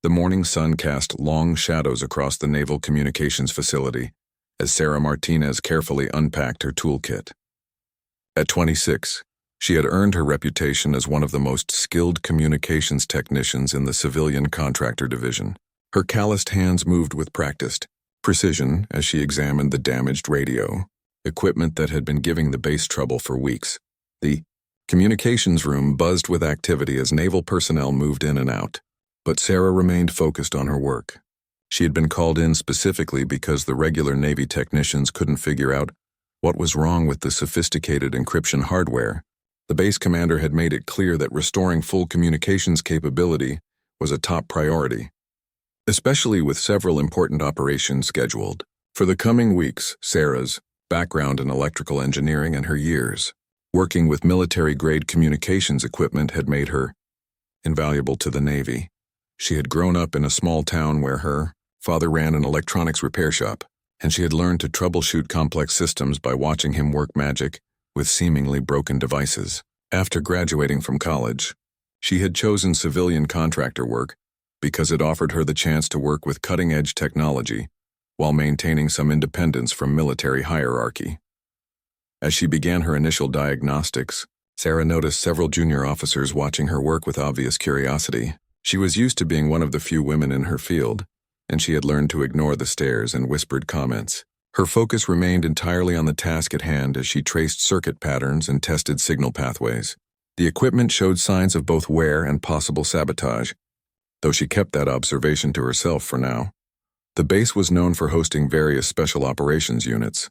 The morning sun cast long shadows across the Naval Communications Facility as Sarah Martinez carefully unpacked her toolkit. At 26, she had earned her reputation as one of the most skilled communications technicians in the civilian contractor division. Her calloused hands moved with practiced precision as she examined the damaged radio, equipment that had been giving the base trouble for weeks. The communications room buzzed with activity as naval personnel moved in and out, but Sarah remained focused on her work. She had been called in specifically because the regular Navy technicians couldn't figure out what was wrong with the sophisticated encryption hardware. The base commander had made it clear that restoring full communications capability was a top priority, especially with several important operations scheduled. For the coming weeks, Sarah's background in electrical engineering and her years working with military-grade communications equipment had made her invaluable to the Navy. She had grown up in a small town where her father ran an electronics repair shop, and she had learned to troubleshoot complex systems by watching him work magic with seemingly broken devices. After graduating from college, she had chosen civilian contractor work because it offered her the chance to work with cutting-edge technology while maintaining some independence from military hierarchy. As she began her initial diagnostics, Sarah noticed several junior officers watching her work with obvious curiosity. She was used to being one of the few women in her field, and she had learned to ignore the stares and whispered comments. Her focus remained entirely on the task at hand as she traced circuit patterns and tested signal pathways. The equipment showed signs of both wear and possible sabotage, though she kept that observation to herself for now. The base was known for hosting various special operations units,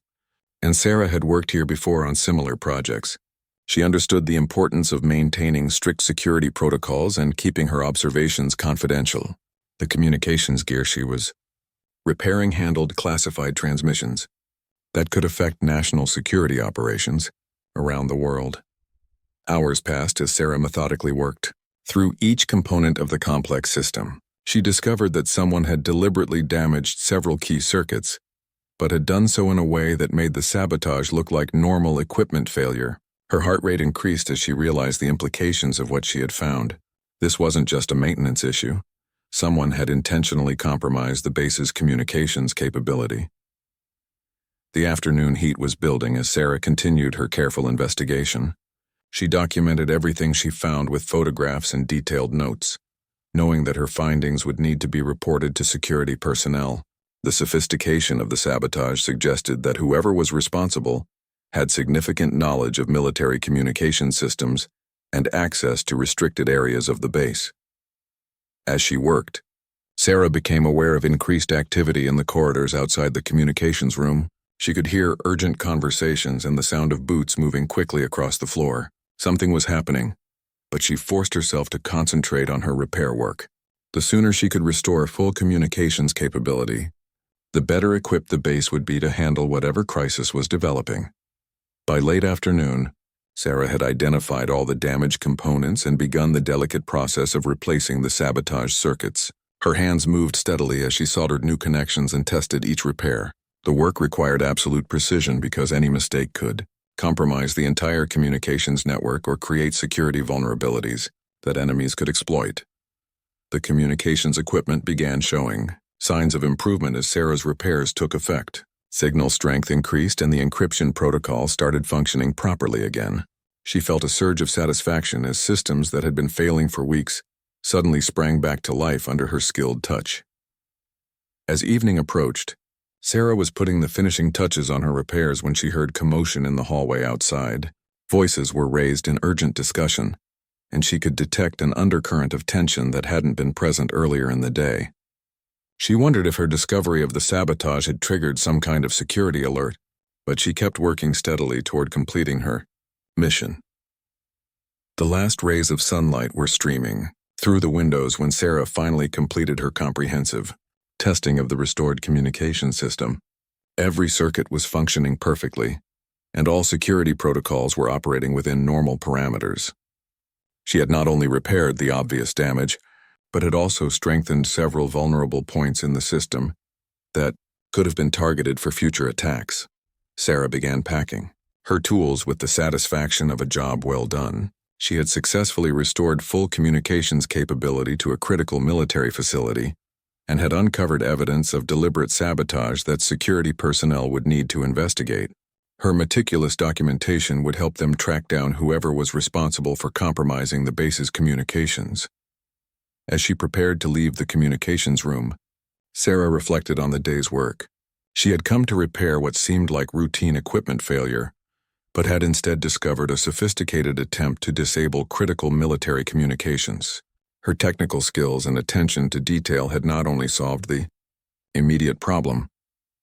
and Sarah had worked here before on similar projects. She understood the importance of maintaining strict security protocols and keeping her observations confidential. The communications gear she was repairing handled classified transmissions that could affect national security operations around the world. Hours passed as Sarah methodically worked through each component of the complex system. She discovered that someone had deliberately damaged several key circuits, but had done so in a way that made the sabotage look like normal equipment failure. Her heart rate increased as she realized the implications of what she had found. This wasn't just a maintenance issue. Someone had intentionally compromised the base's communications capability. The afternoon heat was building as Sarah continued her careful investigation. She documented everything she found with photographs and detailed notes, knowing that her findings would need to be reported to security personnel. The sophistication of the sabotage suggested that whoever was responsible had significant knowledge of military communication systems and access to restricted areas of the base. As she worked, Sarah became aware of increased activity in the corridors outside the communications room. She could hear urgent conversations and the sound of boots moving quickly across the floor. Something was happening, but she forced herself to concentrate on her repair work. The sooner she could restore full communications capability, the better equipped the base would be to handle whatever crisis was developing. By late afternoon, Sarah had identified all the damaged components and begun the delicate process of replacing the sabotaged circuits. Her hands moved steadily as she soldered new connections and tested each repair. The work required absolute precision because any mistake could compromise the entire communications network or create security vulnerabilities that enemies could exploit. The communications equipment began showing signs of improvement as Sarah's repairs took effect. Signal strength increased and the encryption protocol started functioning properly again. She felt a surge of satisfaction as systems that had been failing for weeks suddenly sprang back to life under her skilled touch. As evening approached, Sarah was putting the finishing touches on her repairs when she heard commotion in the hallway outside. Voices were raised in urgent discussion, and she could detect an undercurrent of tension that hadn't been present earlier in the day. She wondered if her discovery of the sabotage had triggered some kind of security alert, but she kept working steadily toward completing her mission. The last rays of sunlight were streaming through the windows when Sarah finally completed her comprehensive testing of the restored communication system. Every circuit was functioning perfectly, and all security protocols were operating within normal parameters. She had not only repaired the obvious damage, but had also strengthened several vulnerable points in the system that could have been targeted for future attacks. Sarah began packing her tools with the satisfaction of a job well done. She had successfully restored full communications capability to a critical military facility and had uncovered evidence of deliberate sabotage that security personnel would need to investigate. Her meticulous documentation would help them track down whoever was responsible for compromising the base's communications. As she prepared to leave the communications room, Sarah reflected on the day's work. She had come to repair what seemed like routine equipment failure, but had instead discovered a sophisticated attempt to disable critical military communications. Her technical skills and attention to detail had not only solved the immediate problem,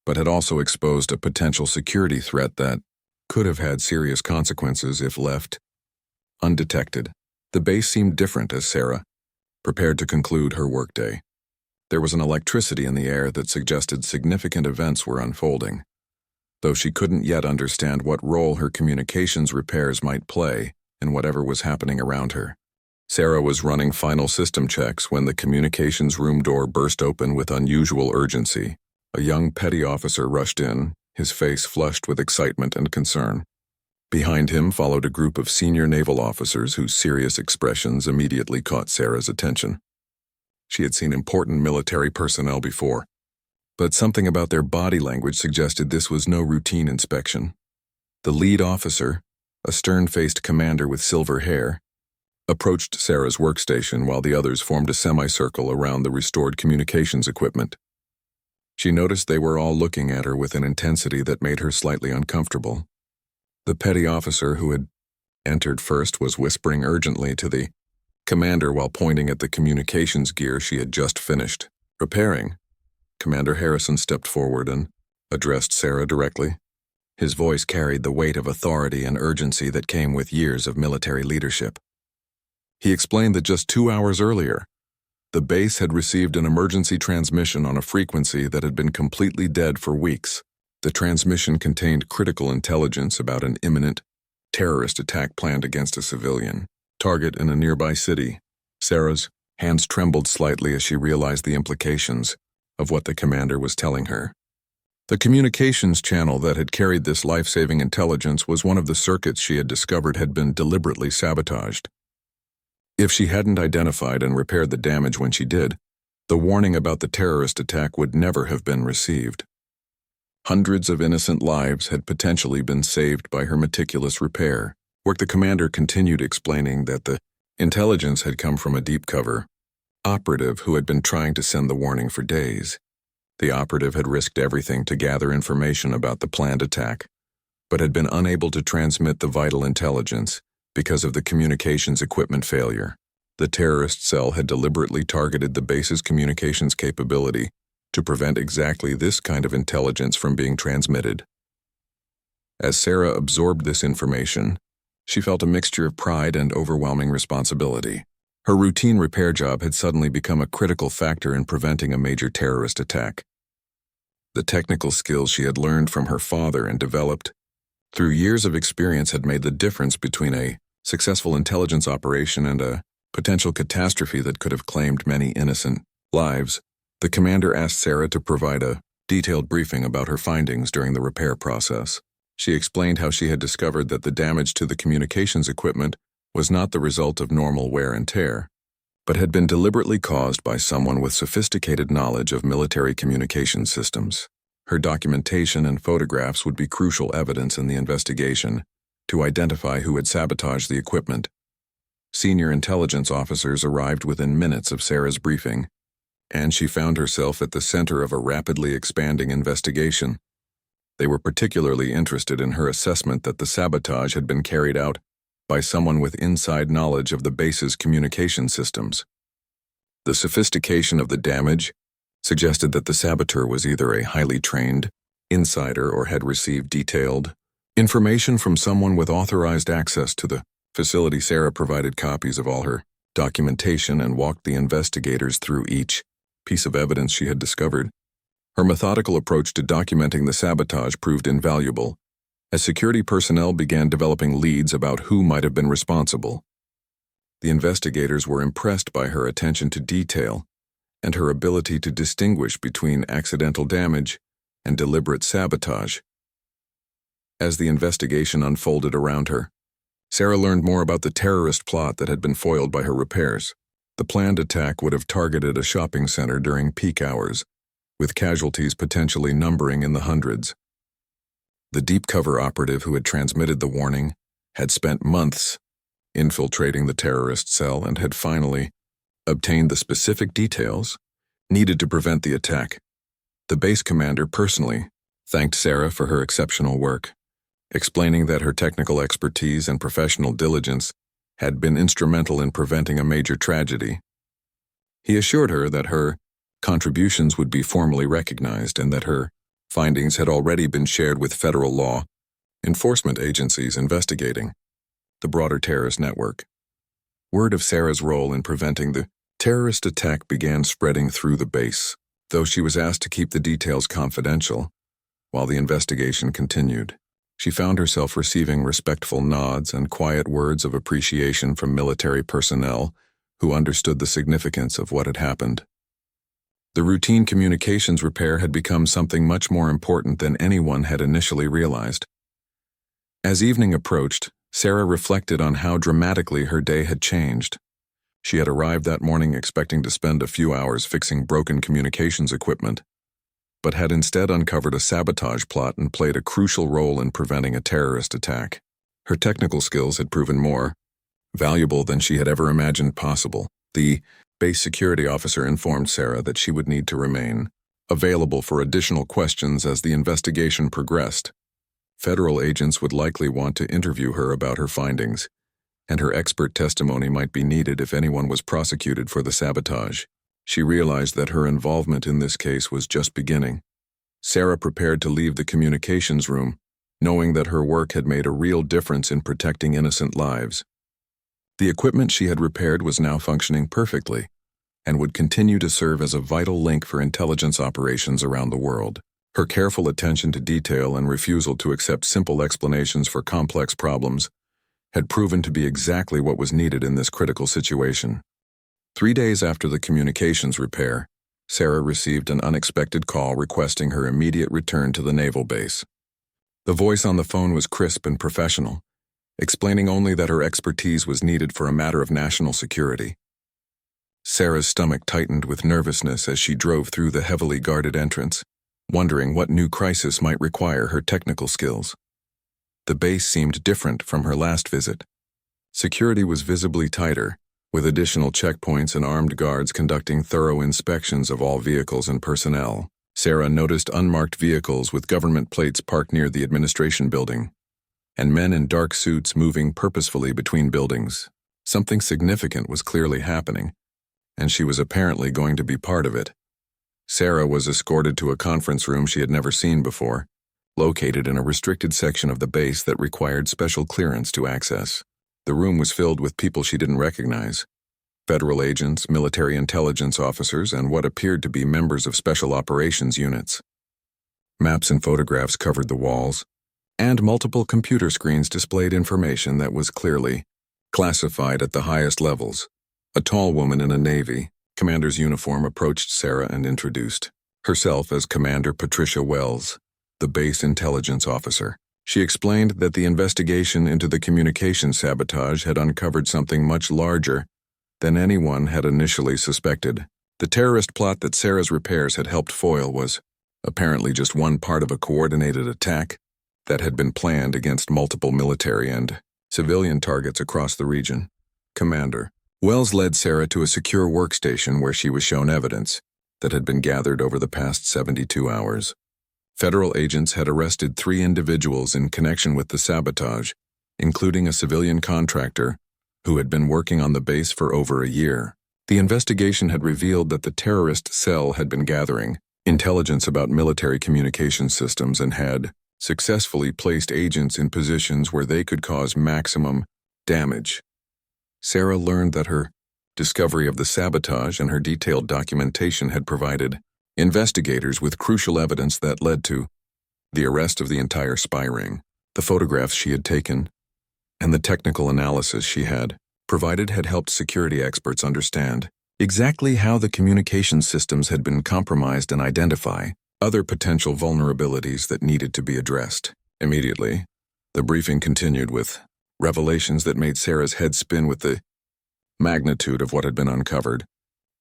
but had also exposed a potential security threat that could have had serious consequences if left undetected. The base seemed different as Sarah prepared to conclude her workday. There was an electricity in the air that suggested significant events were unfolding, though she couldn't yet understand what role her communications repairs might play in whatever was happening around her. Sarah was running final system checks when the communications room door burst open with unusual urgency. A young petty officer rushed in, his face flushed with excitement and concern. Behind him followed a group of senior naval officers whose serious expressions immediately caught Sarah's attention. She had seen important military personnel before, but something about their body language suggested this was no routine inspection. The lead officer, a stern-faced commander with silver hair, approached Sarah's workstation while the others formed a semicircle around the restored communications equipment. She noticed they were all looking at her with an intensity that made her slightly uncomfortable. The petty officer who had entered first was whispering urgently to the commander while pointing at the communications gear she had just finished repairing. Commander Harrison stepped forward and addressed Sarah directly. His voice carried the weight of authority and urgency that came with years of military leadership. He explained that just 2 hours earlier, the base had received an emergency transmission on a frequency that had been completely dead for weeks. The transmission contained critical intelligence about an imminent terrorist attack planned against a civilian target in a nearby city. Sarah's hands trembled slightly as she realized the implications of what the commander was telling her. The communications channel that had carried this life-saving intelligence was one of the circuits she had discovered had been deliberately sabotaged. If she hadn't identified and repaired the damage when she did, the warning about the terrorist attack would never have been received. Hundreds of innocent lives had potentially been saved by her meticulous repair. The commander continued explaining that the intelligence had come from a deep cover operative who had been trying to send the warning for days. The operative had risked everything to gather information about the planned attack, but had been unable to transmit the vital intelligence because of the communications equipment failure. The terrorist cell had deliberately targeted the base's communications capability to prevent exactly this kind of intelligence from being transmitted. As Sarah absorbed this information, she felt a mixture of pride and overwhelming responsibility. Her routine repair job had suddenly become a critical factor in preventing a major terrorist attack. The technical skills she had learned from her father and developed through years of experience had made the difference between a successful intelligence operation and a potential catastrophe that could have claimed many innocent lives. The commander asked Sarah to provide a detailed briefing about her findings during the repair process. She explained how she had discovered that the damage to the communications equipment was not the result of normal wear and tear, but had been deliberately caused by someone with sophisticated knowledge of military communication systems. Her documentation and photographs would be crucial evidence in the investigation to identify who had sabotaged the equipment. Senior intelligence officers arrived within minutes of Sarah's briefing, and she found herself at the center of a rapidly expanding investigation. They were particularly interested in her assessment that the sabotage had been carried out by someone with inside knowledge of the base's communication systems. The sophistication of the damage suggested that the saboteur was either a highly trained insider or had received detailed information from someone with authorized access to the facility. Sarah provided copies of all her documentation and walked the investigators through each piece of evidence she had discovered. Her methodical approach to documenting the sabotage proved invaluable, as security personnel began developing leads about who might have been responsible. The investigators were impressed by her attention to detail and her ability to distinguish between accidental damage and deliberate sabotage. As the investigation unfolded around her, Sarah learned more about the terrorist plot that had been foiled by her repairs. The planned attack would have targeted a shopping center during peak hours, with casualties potentially numbering in the hundreds. The deep cover operative who had transmitted the warning had spent months infiltrating the terrorist cell and had finally obtained the specific details needed to prevent the attack. The base commander personally thanked Sarah for her exceptional work, explaining that her technical expertise and professional diligence had been instrumental in preventing a major tragedy. He assured her that her contributions would be formally recognized and that her findings had already been shared with federal law enforcement agencies investigating the broader terrorist network. Word of Sarah's role in preventing the terrorist attack began spreading through the base, though she was asked to keep the details confidential while the investigation continued. She found herself receiving respectful nods and quiet words of appreciation from military personnel who understood the significance of what had happened. The routine communications repair had become something much more important than anyone had initially realized. As evening approached, Sarah reflected on how dramatically her day had changed. She had arrived that morning expecting to spend a few hours fixing broken communications equipment, but had instead uncovered a sabotage plot and played a crucial role in preventing a terrorist attack. Her technical skills had proven more valuable than she had ever imagined possible. The base security officer informed Sarah that she would need to remain available for additional questions as the investigation progressed. Federal agents would likely want to interview her about her findings, and her expert testimony might be needed if anyone was prosecuted for the sabotage. She realized that her involvement in this case was just beginning. Sarah prepared to leave the communications room, knowing that her work had made a real difference in protecting innocent lives. The equipment she had repaired was now functioning perfectly, and would continue to serve as a vital link for intelligence operations around the world. Her careful attention to detail and refusal to accept simple explanations for complex problems had proven to be exactly what was needed in this critical situation. 3 days after the communications repair, Sarah received an unexpected call requesting her immediate return to the naval base. The voice on the phone was crisp and professional, explaining only that her expertise was needed for a matter of national security. Sarah's stomach tightened with nervousness as she drove through the heavily guarded entrance, wondering what new crisis might require her technical skills. The base seemed different from her last visit. Security was visibly tighter, with additional checkpoints and armed guards conducting thorough inspections of all vehicles and personnel. Sarah noticed unmarked vehicles with government plates parked near the administration building, and men in dark suits moving purposefully between buildings. Something significant was clearly happening, and she was apparently going to be part of it. Sarah was escorted to a conference room she had never seen before, located in a restricted section of the base that required special clearance to access. The room was filled with people she didn't recognize: federal agents, military intelligence officers, and what appeared to be members of special operations units. Maps and photographs covered the walls, and multiple computer screens displayed information that was clearly classified at the highest levels. A tall woman in a Navy commander's uniform approached Sarah and introduced herself as Commander Patricia Wells, the base intelligence officer. She explained that the investigation into the communication sabotage had uncovered something much larger than anyone had initially suspected. The terrorist plot that Sarah's repairs had helped foil was apparently just one part of a coordinated attack that had been planned against multiple military and civilian targets across the region. Commander Wells led Sarah to a secure workstation where she was shown evidence that had been gathered over the past 72 hours. Federal agents had arrested 3 individuals in connection with the sabotage, including a civilian contractor who had been working on the base for over a year. The investigation had revealed that the terrorist cell had been gathering intelligence about military communication systems and had successfully placed agents in positions where they could cause maximum damage. Sarah learned that her discovery of the sabotage and her detailed documentation had provided investigators with crucial evidence that led to the arrest of the entire spy ring. The photographs she had taken and the technical analysis she had provided had helped security experts understand exactly how the communication systems had been compromised and identify other potential vulnerabilities that needed to be addressed. Immediately, the briefing continued with revelations that made Sarah's head spin with the magnitude of what had been uncovered.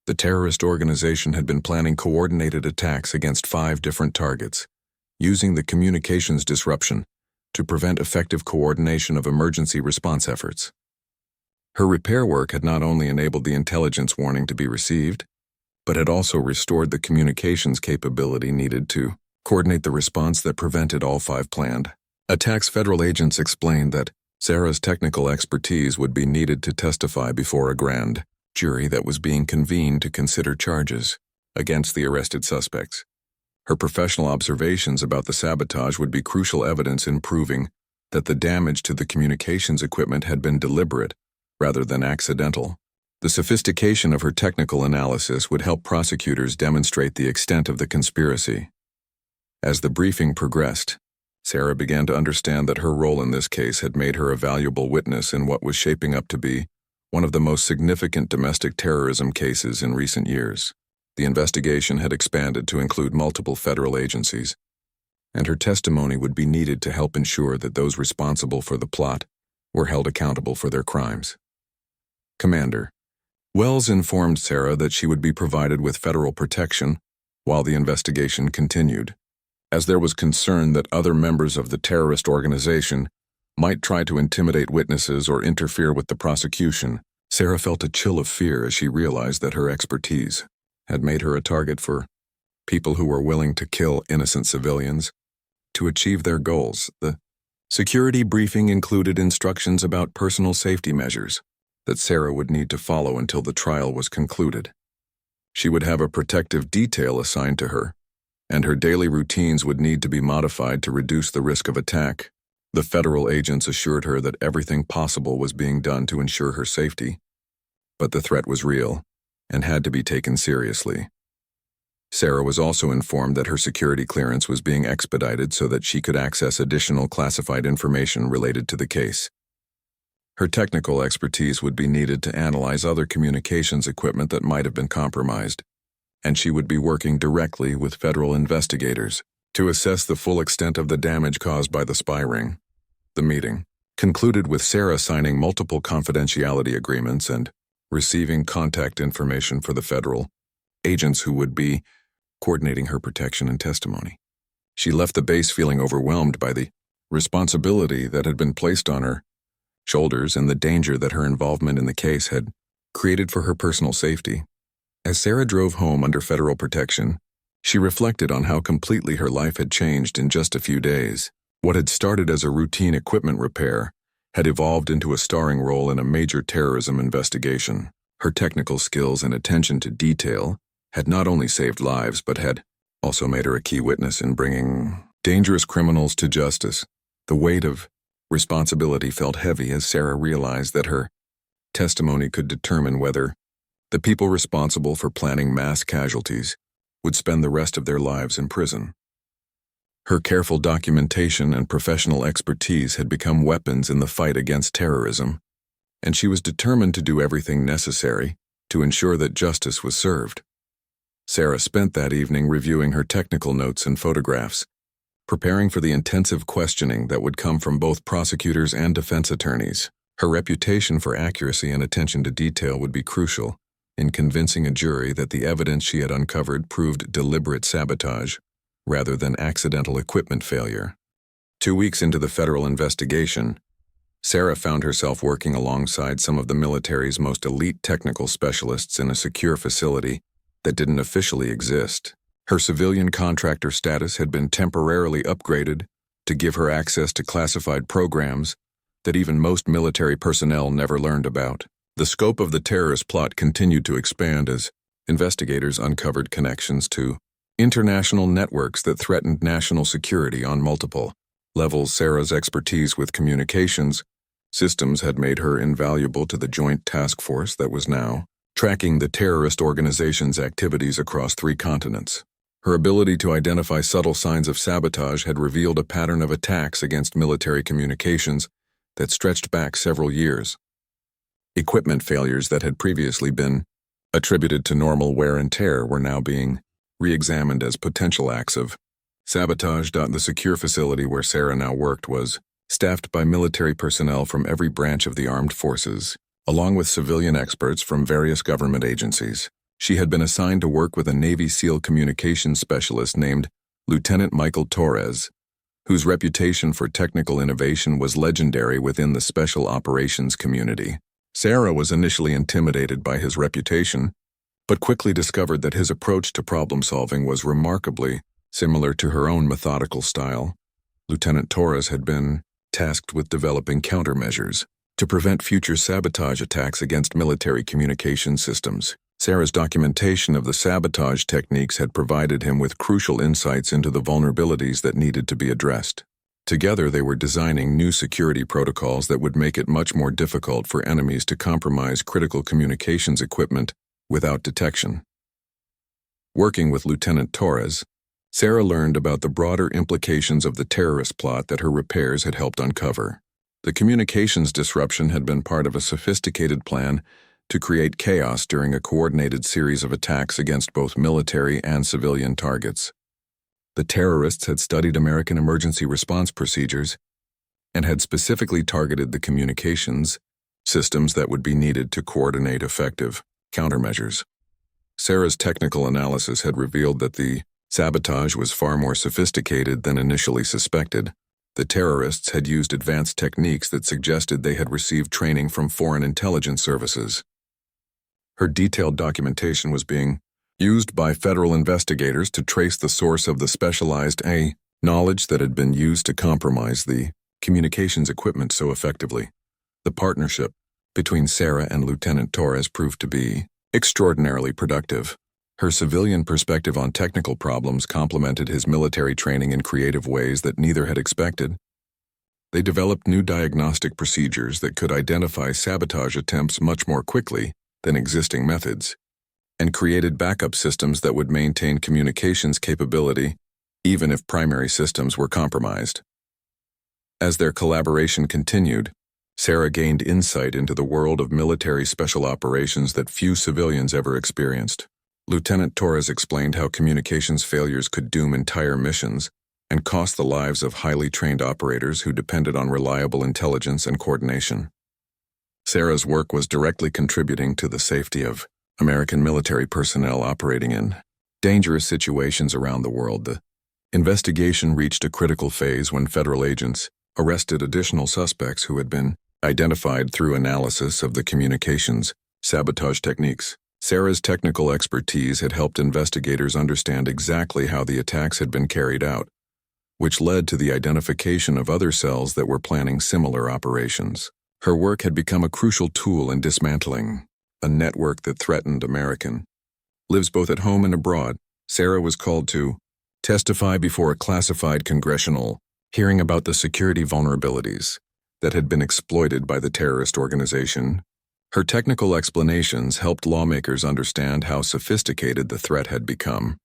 The terrorist organization had been planning coordinated attacks against 5 different targets, using the communications disruption to prevent effective coordination of emergency response efforts. Her repair work had not only enabled the intelligence warning to be received, but had also restored the communications capability needed to coordinate the response that prevented all 5 planned attacks. Federal agents explained that Sarah's technical expertise would be needed to testify before a grand jury that was being convened to consider charges against the arrested suspects. Her professional observations about the sabotage would be crucial evidence in proving that the damage to the communications equipment had been deliberate rather than accidental. The sophistication of her technical analysis would help prosecutors demonstrate the extent of the conspiracy. As the briefing progressed, Sarah began to understand that her role in this case had made her a valuable witness in what was shaping up to be one of the most significant domestic terrorism cases in recent years. The investigation had expanded to include multiple federal agencies, and her testimony would be needed to help ensure that those responsible for the plot were held accountable for their crimes. Commander Wells informed Sarah that she would be provided with federal protection while the investigation continued, as there was concern that other members of the terrorist organization might try to intimidate witnesses or interfere with the prosecution. Sarah felt a chill of fear as she realized that her expertise had made her a target for people who were willing to kill innocent civilians to achieve their goals. The security briefing included instructions about personal safety measures that Sarah would need to follow until the trial was concluded. She would have a protective detail assigned to her, and her daily routines would need to be modified to reduce the risk of attack. The federal agents assured her that everything possible was being done to ensure her safety, but the threat was real and had to be taken seriously. Sarah was also informed that her security clearance was being expedited so that she could access additional classified information related to the case. Her technical expertise would be needed to analyze other communications equipment that might have been compromised, and she would be working directly with federal investigators to assess the full extent of the damage caused by the spy ring. The meeting concluded with Sarah signing multiple confidentiality agreements and receiving contact information for the federal agents who would be coordinating her protection and testimony. She left the base feeling overwhelmed by the responsibility that had been placed on her shoulders and the danger that her involvement in the case had created for her personal safety. As Sarah drove home under federal protection, she reflected on how completely her life had changed in just a few days. What had started as a routine equipment repair had evolved into a starring role in a major terrorism investigation. Her technical skills and attention to detail had not only saved lives but had also made her a key witness in bringing dangerous criminals to justice. The weight of responsibility felt heavy as Sarah realized that her testimony could determine whether the people responsible for planning mass casualties would spend the rest of their lives in prison. Her careful documentation and professional expertise had become weapons in the fight against terrorism, and she was determined to do everything necessary to ensure that justice was served. Sarah spent that evening reviewing her technical notes and photographs, preparing for the intensive questioning that would come from both prosecutors and defense attorneys. Her reputation for accuracy and attention to detail would be crucial in convincing a jury that the evidence she had uncovered proved deliberate sabotage rather than accidental equipment failure. 2 weeks into the federal investigation, Sarah found herself working alongside some of the military's most elite technical specialists in a secure facility that didn't officially exist. Her civilian contractor status had been temporarily upgraded to give her access to classified programs that even most military personnel never learned about. The scope of the terrorist plot continued to expand as investigators uncovered connections to international networks that threatened national security on multiple levels. Sarah's expertise with communications systems had made her invaluable to the joint task force that was now tracking the terrorist organization's activities across 3 continents. Her ability to identify subtle signs of sabotage had revealed a pattern of attacks against military communications that stretched back several years. Equipment failures that had previously been attributed to normal wear and tear were now being re-examined as potential acts of sabotage. The secure facility where Sarah now worked was staffed by military personnel from every branch of the armed forces, along with civilian experts from various government agencies. She had been assigned to work with a Navy SEAL communications specialist named Lieutenant Michael Torres, whose reputation for technical innovation was legendary within the special operations community. Sarah was initially intimidated by his reputation, but quickly discovered that his approach to problem-solving was remarkably similar to her own methodical style. Lieutenant Torres had been tasked with developing countermeasures to prevent future sabotage attacks against military communication systems. Sarah's documentation of the sabotage techniques had provided him with crucial insights into the vulnerabilities that needed to be addressed. Together, they were designing new security protocols that would make it much more difficult for enemies to compromise critical communications equipment without detection. Working with Lieutenant Torres, Sarah learned about the broader implications of the terrorist plot that her repairs had helped uncover. The communications disruption had been part of a sophisticated plan to create chaos during a coordinated series of attacks against both military and civilian targets. The terrorists had studied American emergency response procedures and had specifically targeted the communications systems that would be needed to coordinate effective countermeasures. Sarah's technical analysis had revealed that the sabotage was far more sophisticated than initially suspected. The terrorists had used advanced techniques that suggested they had received training from foreign intelligence services. Her detailed documentation was being used by federal investigators to trace the source of the specialized knowledge that had been used to compromise the communications equipment so effectively. The partnership between Sarah and Lieutenant Torres proved to be extraordinarily productive. Her civilian perspective on technical problems complemented his military training in creative ways that neither had expected. They developed new diagnostic procedures that could identify sabotage attempts much more quickly than existing methods, and created backup systems that would maintain communications capability even if primary systems were compromised. As their collaboration continued, Sarah gained insight into the world of military special operations that few civilians ever experienced. Lieutenant Torres explained how communications failures could doom entire missions and cost the lives of highly trained operators who depended on reliable intelligence and coordination. Sarah's work was directly contributing to the safety of American military personnel operating in dangerous situations around the world. The investigation reached a critical phase when federal agents arrested additional suspects who had been identified through analysis of the communications sabotage techniques. Sarah's technical expertise had helped investigators understand exactly how the attacks had been carried out, which led to the identification of other cells that were planning similar operations. Her work had become a crucial tool in dismantling a network that threatened American lives both at home and abroad. Sarah was called to testify before a classified congressional hearing about the security vulnerabilities that had been exploited by the terrorist organization. Her technical explanations helped lawmakers understand how sophisticated the threat had become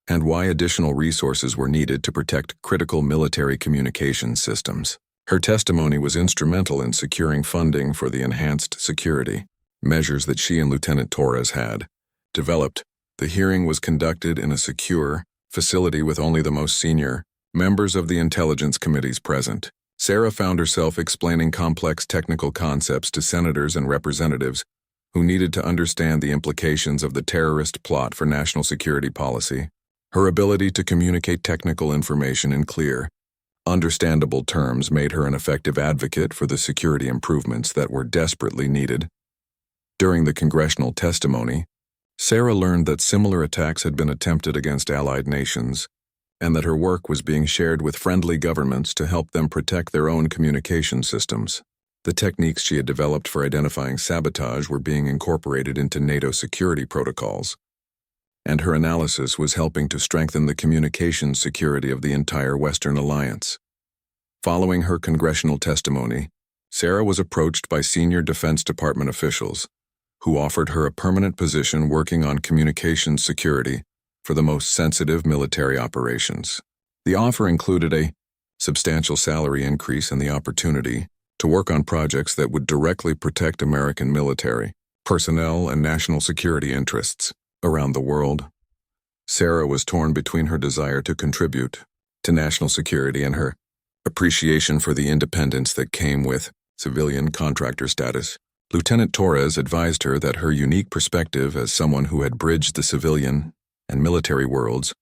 and why additional resources were needed to protect critical military communications systems. Her testimony was instrumental in securing funding for the enhanced security measures that she and Lieutenant Torres had developed. The hearing was conducted in a secure facility with only the most senior members of the intelligence committees present. Sarah found herself explaining complex technical concepts to senators and representatives who needed to understand the implications of the terrorist plot for national security policy. Her ability to communicate technical information in clear, understandable terms made her an effective advocate for the security improvements that were desperately needed. During the congressional testimony, Sarah learned that similar attacks had been attempted against allied nations, and that her work was being shared with friendly governments to help them protect their own communication systems. The techniques she had developed for identifying sabotage were being incorporated into NATO security protocols, and her analysis was helping to strengthen the communications security of the entire Western Alliance. Following her congressional testimony, Sarah was approached by senior Defense Department officials who offered her a permanent position working on communications security for the most sensitive military operations. The offer included a substantial salary increase and the opportunity to work on projects that would directly protect American military personnel and national security interests around the world. Sarah was torn between her desire to contribute to national security and her appreciation for the independence that came with civilian contractor status. Lieutenant Torres advised her that her unique perspective as someone who had bridged the civilian and military worlds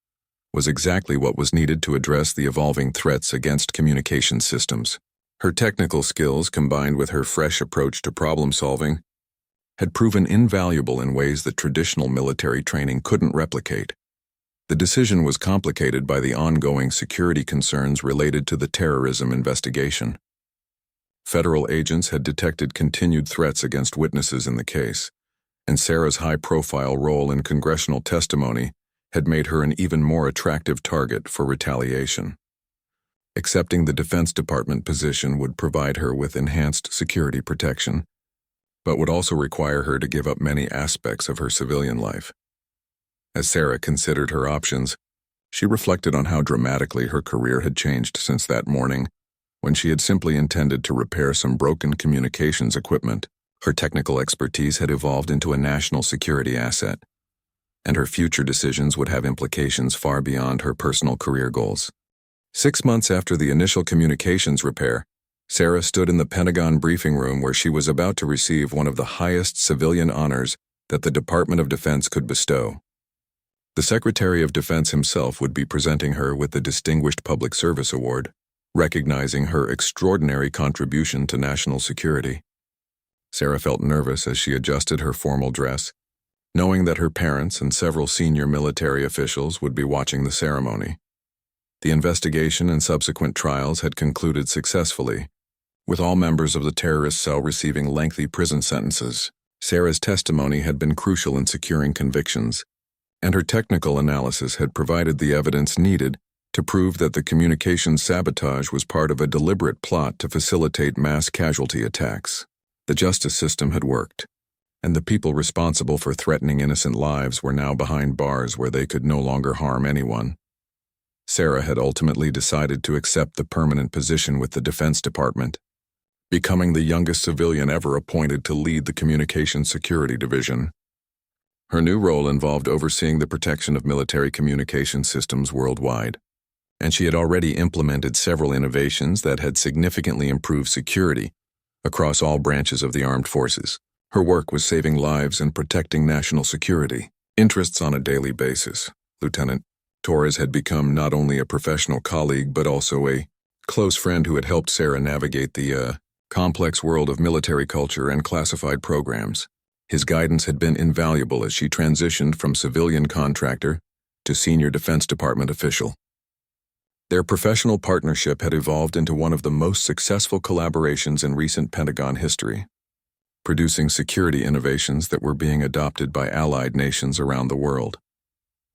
was exactly what was needed to address the evolving threats against communication systems. Her technical skills, combined with her fresh approach to problem-solving, had proven invaluable in ways that traditional military training couldn't replicate. The decision was complicated by the ongoing security concerns related to the terrorism investigation. Federal agents had detected continued threats against witnesses in the case, and Sarah's high-profile role in congressional testimony had made her an even more attractive target for retaliation. Accepting the Defense Department position would provide her with enhanced security protection, but would also require her to give up many aspects of her civilian life. As Sarah considered her options, she reflected on how dramatically her career had changed since that morning, when she had simply intended to repair some broken communications equipment. Her technical expertise had evolved into a national security asset, and her future decisions would have implications far beyond her personal career goals. 6 months after the initial communications repair, Sarah stood in the Pentagon briefing room where she was about to receive one of the highest civilian honors that the Department of Defense could bestow. The Secretary of Defense himself would be presenting her with the Distinguished Public Service Award, recognizing her extraordinary contribution to national security. Sarah felt nervous as she adjusted her formal dress, knowing that her parents and several senior military officials would be watching the ceremony. The investigation and subsequent trials had concluded successfully, with all members of the terrorist cell receiving lengthy prison sentences. Sarah's testimony had been crucial in securing convictions, and her technical analysis had provided the evidence needed to prove that the communications sabotage was part of a deliberate plot to facilitate mass casualty attacks. The justice system had worked, and the people responsible for threatening innocent lives were now behind bars where they could no longer harm anyone. Sarah had ultimately decided to accept the permanent position with the Defense Department, becoming the youngest civilian ever appointed to lead the Communications Security Division. Her new role involved overseeing the protection of military communication systems worldwide, and she had already implemented several innovations that had significantly improved security across all branches of the armed forces. Her work was saving lives and protecting national security interests on a daily basis. Lieutenant Torres had become not only a professional colleague but also a close friend who had helped Sarah navigate the complex world of military culture and classified programs. His guidance had been invaluable as she transitioned from civilian contractor to senior Defense Department official. Their professional partnership had evolved into one of the most successful collaborations in recent Pentagon history, producing security innovations that were being adopted by allied nations around the world.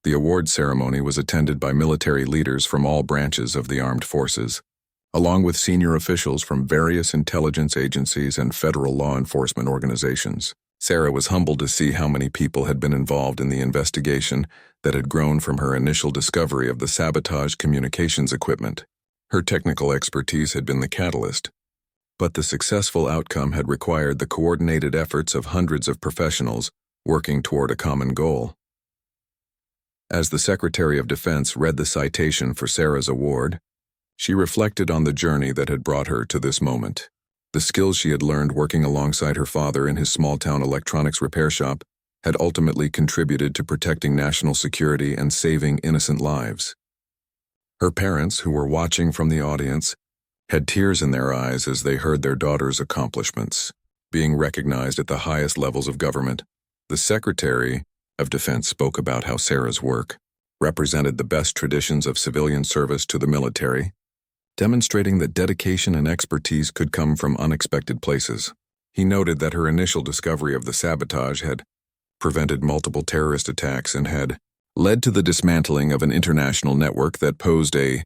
The award ceremony was attended by military leaders from all branches of the armed forces, along with senior officials from various intelligence agencies and federal law enforcement organizations. Sarah was humbled to see how many people had been involved in the investigation that had grown from her initial discovery of the sabotaged communications equipment. Her technical expertise had been the catalyst, but the successful outcome had required the coordinated efforts of hundreds of professionals working toward a common goal. As the Secretary of Defense read the citation for Sarah's award, she reflected on the journey that had brought her to this moment. The skills she had learned working alongside her father in his small-town electronics repair shop had ultimately contributed to protecting national security and saving innocent lives. Her parents, who were watching from the audience, had tears in their eyes as they heard their daughter's accomplishments being recognized at the highest levels of government. The Secretary of Defense spoke about how Sarah's work represented the best traditions of civilian service to the military, demonstrating that dedication and expertise could come from unexpected places. He noted that her initial discovery of the sabotage had prevented multiple terrorist attacks and had led to the dismantling of an international network that posed a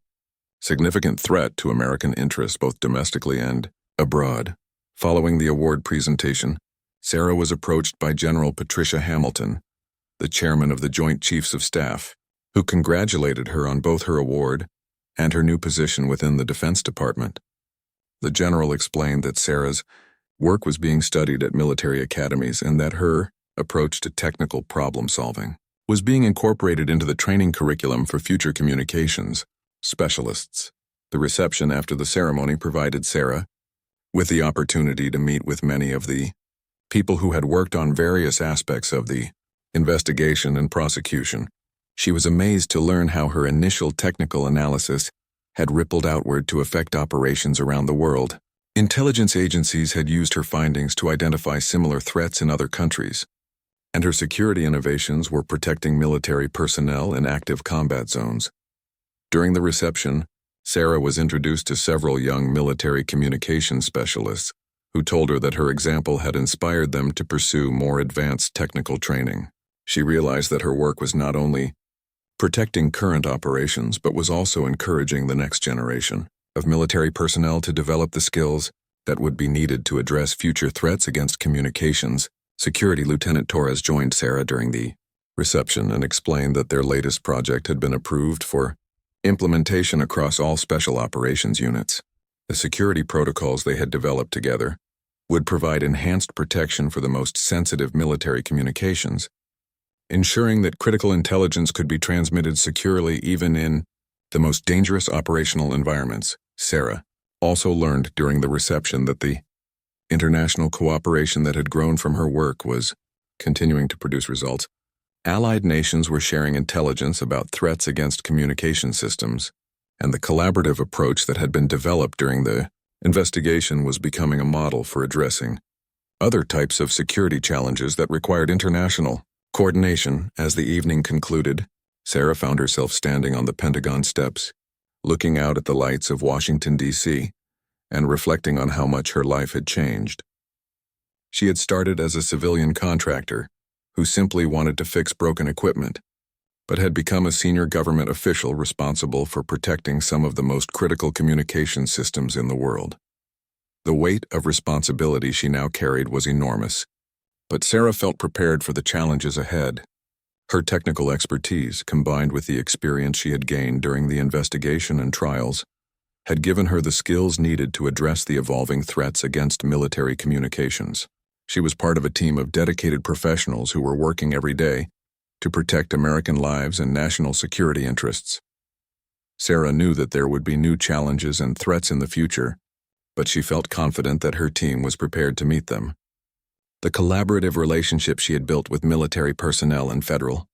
significant threat to American interests both domestically and abroad. Following the award presentation, Sarah was approached by General Patricia Hamilton, the chairman of the Joint Chiefs of Staff, who congratulated her on both her award and her new position within the Defense Department. The general explained that Sarah's work was being studied at military academies and that her approach to technical problem-solving was being incorporated into the training curriculum for future communications specialists. The reception after the ceremony provided Sarah with the opportunity to meet with many of the people who had worked on various aspects of the investigation and prosecution. She was amazed to learn how her initial technical analysis had rippled outward to affect operations around the world. Intelligence agencies had used her findings to identify similar threats in other countries, and her security innovations were protecting military personnel in active combat zones. During the reception, Sarah was introduced to several young military communications specialists who told her that her example had inspired them to pursue more advanced technical training. She realized that her work was not only protecting current operations but was also encouraging the next generation of military personnel to develop the skills that would be needed to address future threats against communications. Security Lieutenant Torres joined Sarah during the reception and explained that their latest project had been approved for implementation across all special operations units. The security protocols they had developed together would provide enhanced protection for the most sensitive military communications, ensuring that critical intelligence could be transmitted securely even in the most dangerous operational environments. Sarah also learned during the reception that the international cooperation that had grown from her work was continuing to produce results. Allied nations were sharing intelligence about threats against communication systems, and the collaborative approach that had been developed during the investigation was becoming a model for addressing other types of security challenges that required international coordination. As the evening concluded, Sarah found herself standing on the Pentagon steps, looking out at the lights of Washington, D.C., and reflecting on how much her life had changed. She had started as a civilian contractor who simply wanted to fix broken equipment, but had become a senior government official responsible for protecting some of the most critical communication systems in the world. The weight of responsibility she now carried was enormous, but Sarah felt prepared for the challenges ahead. Her technical expertise, combined with the experience she had gained during the investigation and trials, had given her the skills needed to address the evolving threats against military communications. She was part of a team of dedicated professionals who were working every day to protect American lives and national security interests. Sarah knew that there would be new challenges and threats in the future, but she felt confident that her team was prepared to meet them. The collaborative relationship she had built with military personnel and federal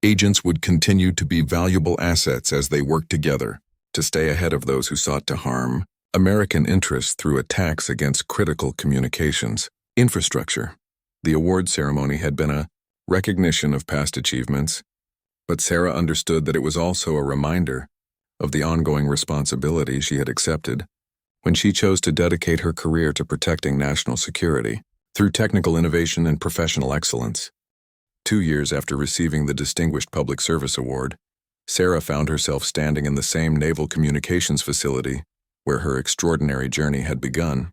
agents would continue to be valuable assets as they worked together to stay ahead of those who sought to harm American interests through attacks against critical communications infrastructure. The award ceremony had been a recognition of past achievements, but Sarah understood that it was also a reminder of the ongoing responsibility she had accepted when she chose to dedicate her career to protecting national security through technical innovation and professional excellence. 2 years after receiving the Distinguished Public Service Award, Sarah found herself standing in the same naval communications facility where her extraordinary journey had begun.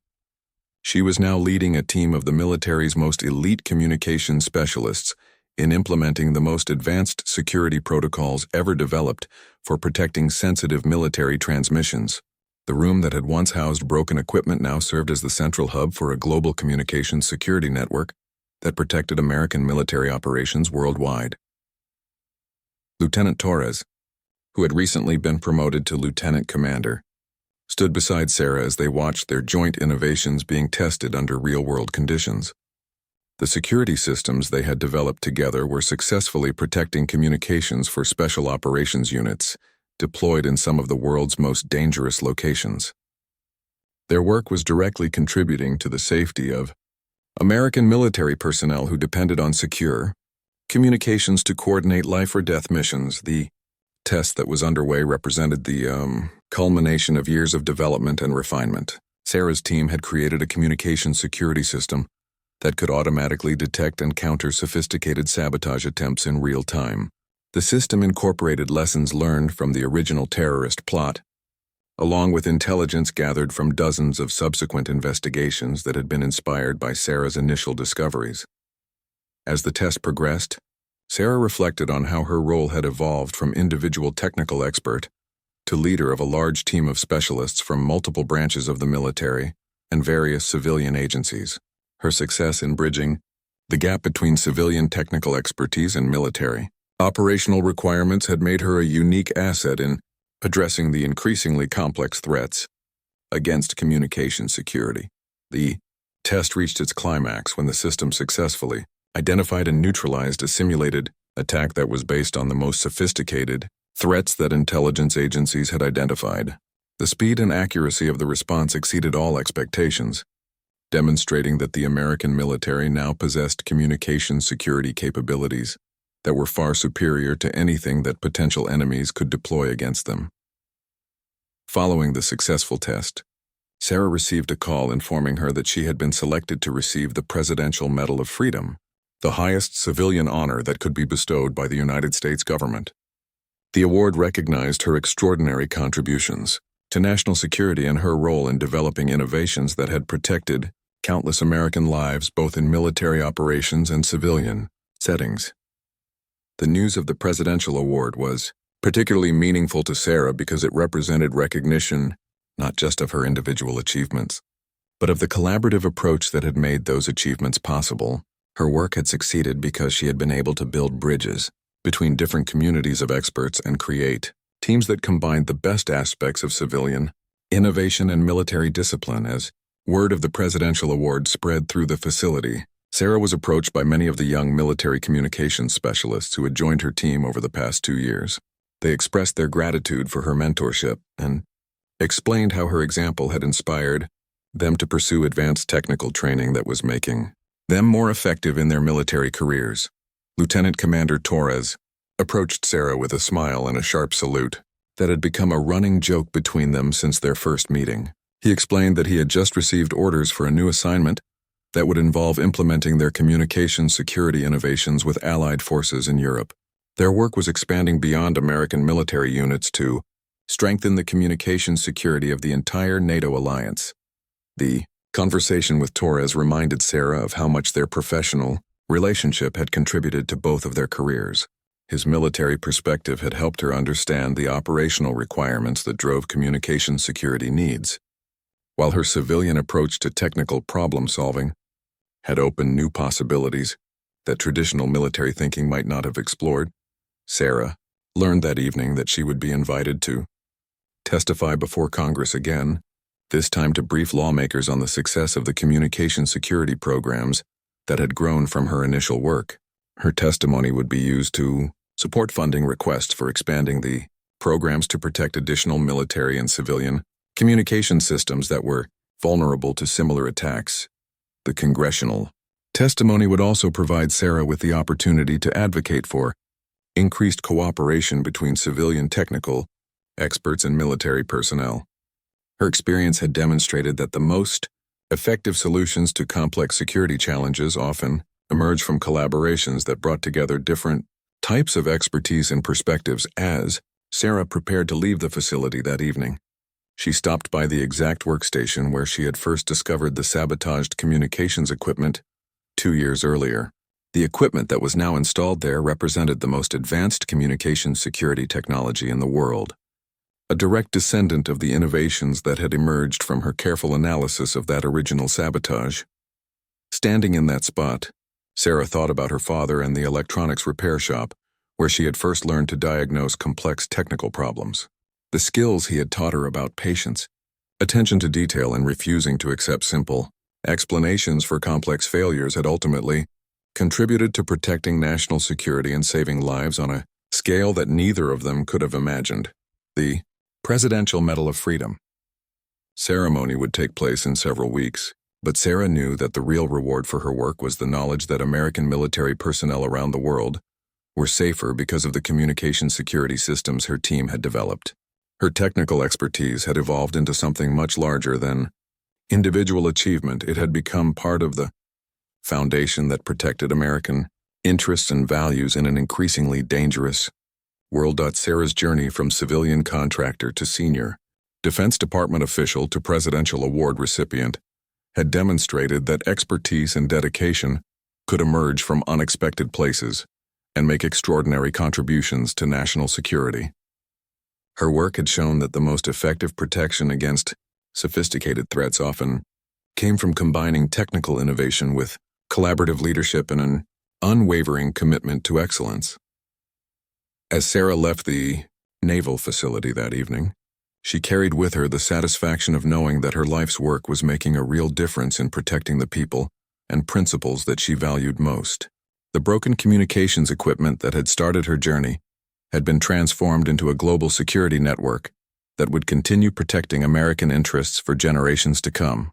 She was now leading a team of the military's most elite communications specialists in implementing the most advanced security protocols ever developed for protecting sensitive military transmissions. The room that had once housed broken equipment now served as the central hub for a global communications security network that protected American military operations worldwide. Lieutenant Torres, who had recently been promoted to lieutenant commander, stood beside Sarah as they watched their joint innovations being tested under real-world conditions. The security systems they had developed together were successfully protecting communications for special operations units deployed in some of the world's most dangerous locations. Their work was directly contributing to the safety of American military personnel who depended on secure communications to coordinate life-or-death missions. The test that was underway represented the culmination of years of development and refinement. Sarah's team had created a communication security system that could automatically detect and counter sophisticated sabotage attempts in real time. The system incorporated lessons learned from the original terrorist plot, along with intelligence gathered from dozens of subsequent investigations that had been inspired by Sarah's initial discoveries. As the test progressed, Sarah reflected on how her role had evolved from individual technical expert to leader of a large team of specialists from multiple branches of the military and various civilian agencies. Her success in bridging the gap between civilian technical expertise and military operational requirements had made her a unique asset in addressing the increasingly complex threats against communication security. The test reached its climax when the system successfully identified and neutralized a simulated attack that was based on the most sophisticated threats that intelligence agencies had identified. The speed and accuracy of the response exceeded all expectations, demonstrating that the American military now possessed communication security capabilities that were far superior to anything that potential enemies could deploy against them. Following the successful test, Sarah received a call informing her that she had been selected to receive the Presidential Medal of Freedom, the highest civilian honor that could be bestowed by the United States government. The award recognized her extraordinary contributions to national security and her role in developing innovations that had protected countless American lives both in military operations and civilian settings. The news of the Presidential Award was particularly meaningful to Sarah because it represented recognition not just of her individual achievements, but of the collaborative approach that had made those achievements possible. Her work had succeeded because she had been able to build bridges between different communities of experts and create teams that combined the best aspects of civilian innovation and military discipline. As word of the Presidential Award spread through the facility, Sarah was approached by many of the young military communications specialists who had joined her team over the past 2 years. They expressed their gratitude for her mentorship and explained how her example had inspired them to pursue advanced technical training that was making them more effective in their military careers. Lieutenant Commander Torres approached Sarah with a smile and a sharp salute that had become a running joke between them since their first meeting. He explained that he had just received orders for a new assignment that would involve implementing their communication security innovations with allied forces in Europe. Their work was expanding beyond American military units to strengthen the communication security of the entire NATO alliance. The conversation with Torres reminded Sarah of how much their professional relationship had contributed to both of their careers. His military perspective had helped her understand the operational requirements that drove communication security needs, while her civilian approach to technical problem-solving had opened new possibilities that traditional military thinking might not have explored. Sarah learned that evening that she would be invited to testify before Congress again, this time to brief lawmakers on the success of the communication security programs that had grown from her initial work. Her testimony would be used to support funding requests for expanding the programs to protect additional military and civilian communication systems that were vulnerable to similar attacks. The congressional testimony would also provide Sarah with the opportunity to advocate for increased cooperation between civilian technical experts and military personnel. Her experience had demonstrated that the most effective solutions to complex security challenges often emerge from collaborations that brought together different types of expertise and perspectives. As Sarah prepared to leave the facility that evening, she stopped by the exact workstation where she had first discovered the sabotaged communications equipment 2 years earlier. The equipment that was now installed there represented the most advanced communication security technology in the world, a direct descendant of the innovations that had emerged from her careful analysis of that original sabotage. Standing in that spot, Sarah thought about her father and the electronics repair shop, where she had first learned to diagnose complex technical problems. The skills he had taught her about patience, attention to detail, and refusing to accept simple explanations for complex failures had ultimately contributed to protecting national security and saving lives on a scale that neither of them could have imagined. The Presidential Medal of Freedom ceremony would take place in several weeks, but Sarah knew that the real reward for her work was the knowledge that American military personnel around the world were safer because of the communication security systems her team had developed. Her technical expertise had evolved into something much larger than individual achievement. It had become part of the foundation that protected American interests and values in an increasingly dangerous world. Sarah's journey from civilian contractor to senior Defense Department official to Presidential Award recipient had demonstrated that expertise and dedication could emerge from unexpected places and make extraordinary contributions to national security. Her work had shown that the most effective protection against sophisticated threats often came from combining technical innovation with collaborative leadership and an unwavering commitment to excellence. As Sarah left the naval facility that evening, she carried with her the satisfaction of knowing that her life's work was making a real difference in protecting the people and principles that she valued most. The broken communications equipment that had started her journey had been transformed into a global security network that would continue protecting American interests for generations to come.